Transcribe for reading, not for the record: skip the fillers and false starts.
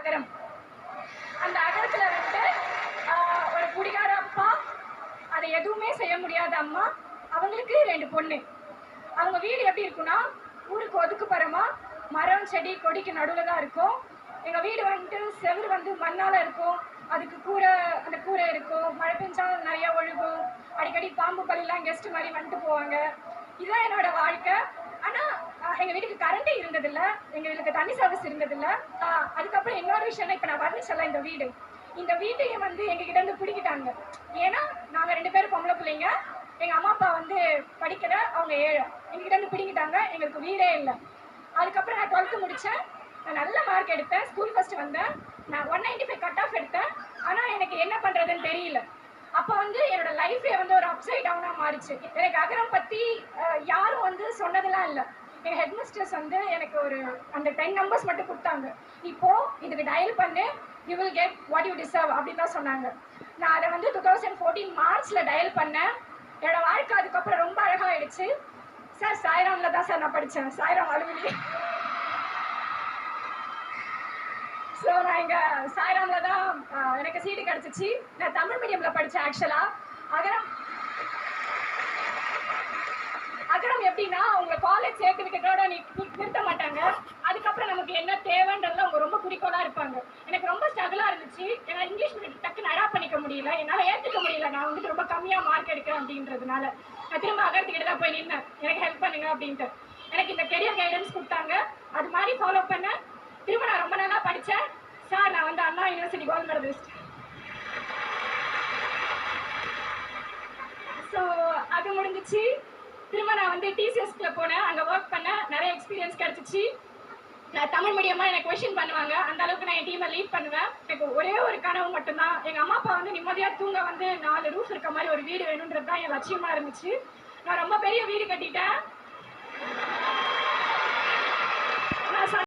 அகரம். அந்த அகரத்துல வந்து ஒரு குடிகார அப்பா, அதை எதுவுமே செய்ய முடியாத அம்மா, அவங்களுக்கு 2 பொண்ணு. அவங்க வீடு எப்படி இருக்குன்னா, ஊருக்கு ஒதுக்குப்புறமா மரம் செடி கொடிக்கு நடுவில் தான் இருக்கும். எங்கள் வீடு வந்துட்டு செவுரு வந்து மண்ணால் இருக்கும். அதுக்கு அந்த கூரை இருக்கும். மழை பெஞ்சா நிறைய ஒழுகும். அடிக்கடி பாம்பு பள்ளிலாம் கெஸ்ட் மாதிரி வந்துட்டு போவாங்க. இதுதான் என்னோட வாழ்க்கை. ஆனால் எங்கள் வீட்டுக்கு கரண்ட்டே இருந்ததில்லை, எங்கள் வீட்டுக்கு தண்ணி சர்வீஸ் இருந்ததில்லை. அதுக்கப்புறம் இன்னொரு விஷயம்னா, இப்போ நான் வர்ணிச்சல இந்த வீட்டையும் வந்து எங்ககிட்ட இருந்து பிடிக்கிட்டாங்க. ஏன்னா நாங்கள் 2 பேரும் பொம்பளை பிள்ளைங்க. எங்கள் அம்மா அப்பா வந்து படிக்கிற, அவங்க ஏழை. எங்ககிட்ட இருந்து பிடிக்கிட்டாங்க. எங்களுக்கு வீடே இல்லை. அதுக்கப்புறம் நான் 12th முடித்தேன். நான் நல்ல மார்க் எடுத்தேன். ஸ்கூல் ஃபஸ்ட்டு வந்தேன். நான் 195 கட் ஆஃப் எடுத்தேன். ஆனால் எனக்கு என்ன பண்ணுறதுன்னு தெரியல. அப்போ வந்து என்னோட லைஃபே வந்து ஒரு அப்சைட் டவுனாக மாறிச்சு. எனக்கு அகரம் பற்றி யாரும் வந்து சொன்னதெல்லாம் இல்லை. எங்கள் ஹெட் மிஸ்டர்ஸ் வந்து எனக்கு அந்த 10 நம்பர்ஸ் மட்டும் கொடுத்தாங்க. இப்போது இதுக்கு டயல் பண்ணு, you will get what you deserve அப்படின்னு தான் சொன்னாங்க. நான் அதை வந்து 2014 மார்ச்சில் டயல் பண்ணேன். என்னோட வாழ்க்கை அதுக்கப்புறம் ரொம்ப அழகாகிடுச்சு. சார் சாய்ராமில் தான் சார் நான் படித்தேன். சாய்ராம் அலுவலி. ஸோ நான் இங்கே சாய்ராமில் தான் எனக்கு சீட்டு கிடச்சிச்சு. நான் தமிழ் மீடியமில் படித்தேன். ஆக்சுவலாக அகரம் எப்படின்னா, அவங்க காலேஜ் சேர்த்து விட்டதோட நிறுத்த மாட்டாங்க. அதுக்கப்புறம் நமக்கு என்ன தேவைன்றதுல அவங்க ரொம்ப குறிக்கோளாக இருப்பாங்க. எனக்கு ரொம்ப ஸ்ட்ரகிளாக இருந்துச்சு. ஏன்னா இங்கிலீஷ் மீடியம் டக்குன்னு அடாப்ட் பண்ணிக்க முடியல, என்னால் ஏற்றுக்க முடியல. நான் வந்துட்டு ரொம்ப கம்மியாக மார்க் எடுக்கிறேன் அப்படின்றதுனால நான் திரும்ப அகரத்துக்கிட்ட தான் போய் நின்னேன், எனக்கு ஹெல்ப் பண்ணுங்க அப்படின்ட்டு. எனக்கு இந்த கெரியர் கைடன்ஸ் கொடுத்தாங்க. அது மாதிரி ஃபாலோ பண்ணேன். திரும்ப நான் ரொம்ப நல்லா படித்தேன். சார் நான் வந்து அண்ணா யூனிவர்சிட்டி கோல்டு மெடலிஸ்ட். ஸோ அது முடிஞ்சிச்சு. திரும்ப நான் வந்து டிசிஎஸ்ல போனேன். அங்கே ஒர்க் பண்ணேன். நிறைய எக்ஸ்பீரியன்ஸ் கிடச்சிச்சு. நான் தமிழ் மீடியமாக எனக்கு கொஷின் பண்ணுவாங்க. அந்த அளவுக்கு நான் என் டீமை லீட் பண்ணுவேன். எனக்கு ஒரே ஒரு கனவு மட்டும்தான், எங்கள் அம்மா அப்பா வந்து நிம்மதியாக தூங்க வந்து 4 ரூஃப் இருக்க மாதிரி ஒரு வீடு வேணுன்றது தான் என் லட்சியமாக இருந்துச்சு. நான் ரொம்ப பெரிய வீடு கட்டிட்டேன்.